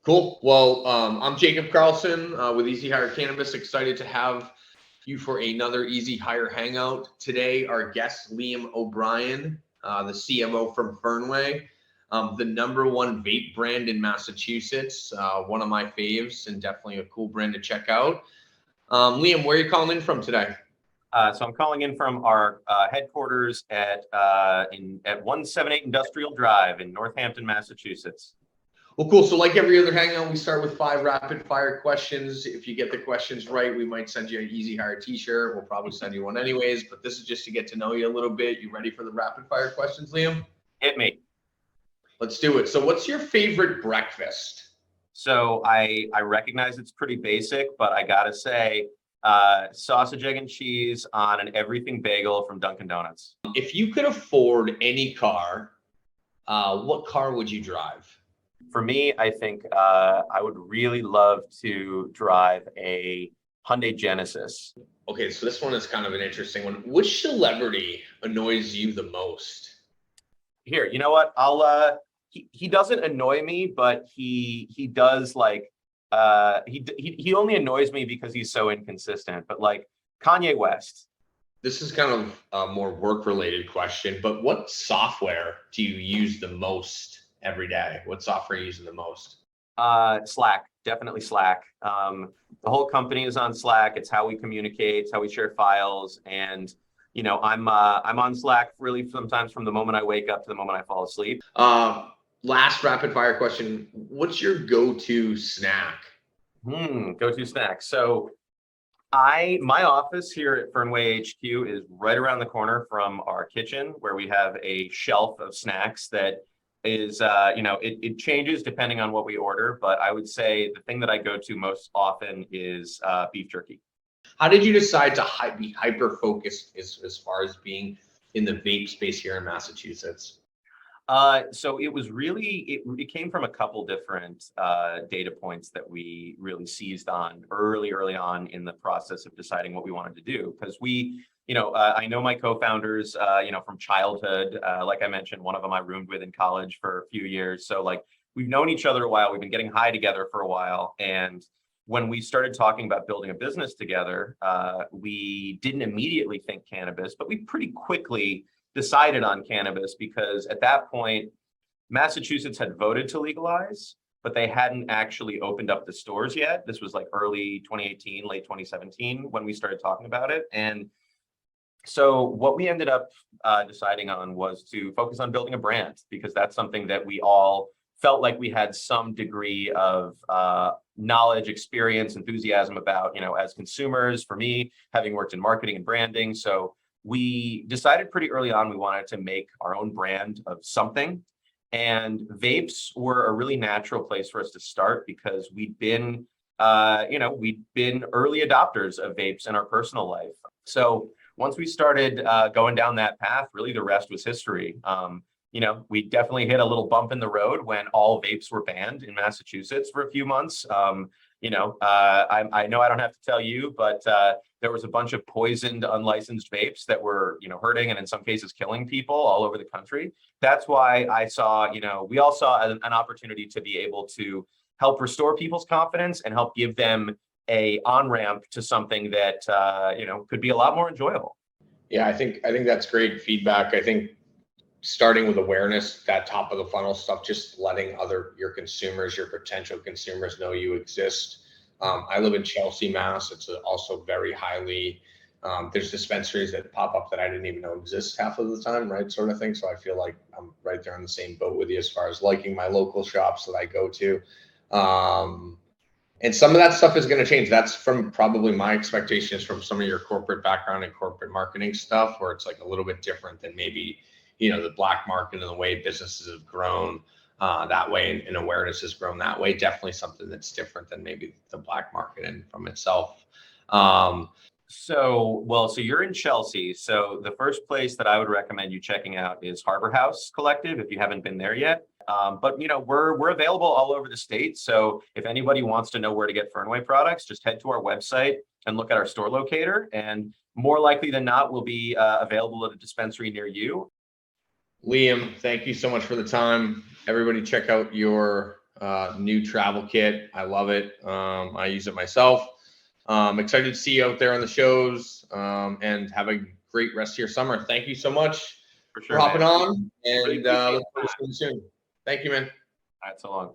Cool. Well, I'm Jacob Carlson with EzHire Cannabis. Excited to have you for another EzHire Hangout. Today, our guest, Liam O'Brien, the CMO from Fernway, the #1 vape brand in Massachusetts. One of my faves and definitely a cool brand to check out. Liam, where are you calling in from today? So I'm calling in from our headquarters at 178 Industrial Drive in Northampton, Massachusetts. Well, cool. So like every other hangout, we start with 5 rapid fire questions. If you get the questions right, we might send you an EzHire t-shirt. We'll probably send you one anyways, but this is just to get to know you a little bit. You ready for the rapid fire questions, Liam? Hit me. Let's do it. So what's your favorite breakfast? So I recognize it's pretty basic, but I gotta say, sausage, egg, and cheese on an everything bagel from Dunkin' Donuts. If you could afford any car, what car would you drive? For me, I think I would really love to drive a Hyundai Genesis. Okay, so this one is kind of an interesting one. Which celebrity annoys you the most? Here, you know what? He doesn't annoy me, but he does like he only annoys me because he's so inconsistent. But like Kanye West. This is kind of a more work-related question, but what software do you use the most every day? What software are you using the most? Slack, definitely Slack. The whole company is on Slack. It's how we communicate, it's how we share files, and you know, I'm on Slack really sometimes from the moment I wake up to the moment I fall asleep. Last rapid fire question. What's your go-to snack? Go-to snack. So my office here at Fernway HQ is right around the corner from our kitchen, where we have a shelf of snacks that is, it changes depending on what we order, but I would say the thing that I go to most often is beef jerky. How did you decide to be hyper-focused as far as being in the vape space here in Massachusetts? So it was really, it came from a couple different data points that we really seized on early on in the process of deciding what we wanted to do. Because I know my co-founders, from childhood. Like I mentioned, one of them I roomed with in college for a few years. So like we've known each other a while. We've been getting high together for a while. And when we started talking about building a business together, we didn't immediately think cannabis, but we pretty quickly decided on cannabis because at that point, Massachusetts had voted to legalize, but they hadn't actually opened up the stores yet. This was like early 2018, late 2017 when we started talking about it. And so what we ended up deciding on was to focus on building a brand, because that's something that we all felt like we had some degree of knowledge, experience, enthusiasm about, as consumers. For me, having worked in marketing and branding. So we decided pretty early on we wanted to make our own brand of something. And vapes were a really natural place for us to start because we'd been early adopters of vapes in our personal life. So once we started going down that path, really the rest was history. We definitely hit a little bump in the road when all vapes were banned in Massachusetts for a few months. I know I don't have to tell you, but there was a bunch of poisoned, unlicensed vapes that were, hurting and in some cases killing people all over the country. That's why we all saw an opportunity to be able to help restore people's confidence and help give them a on-ramp to something that, could be a lot more enjoyable. Yeah, I think that's great feedback. I think starting with awareness, that top of the funnel stuff, just letting your potential consumers know you exist. I live in Chelsea, Mass. It's also very highly, there's dispensaries that pop up that I didn't even know exist half of the time, right? Sort of thing. So I feel like I'm right there on the same boat with you as far as liking my local shops that I go to. And some of that stuff is going to change. That's from probably my expectations from some of your corporate background and corporate marketing stuff, where it's like a little bit different than maybe, the black market and the way businesses have grown that way and awareness has grown that way. Definitely something that's different than maybe the black market and from itself. So you're in Chelsea. So the first place that I would recommend you checking out is Harbor House Collective if you haven't been there yet. But we're available all over the state. So if anybody wants to know where to get Fernway products, just head to our website and look at our store locator. And more likely than not, we'll be available at a dispensary near you. Liam, thank you so much for the time. Everybody check out your new travel kit. I love it. I use it myself. Excited to see you out there on the shows, and have a great rest of your summer. Thank you so much For sure, for hopping man. on, and Really appreciate look forward to seeing you soon. Thank you, man. All right, so long.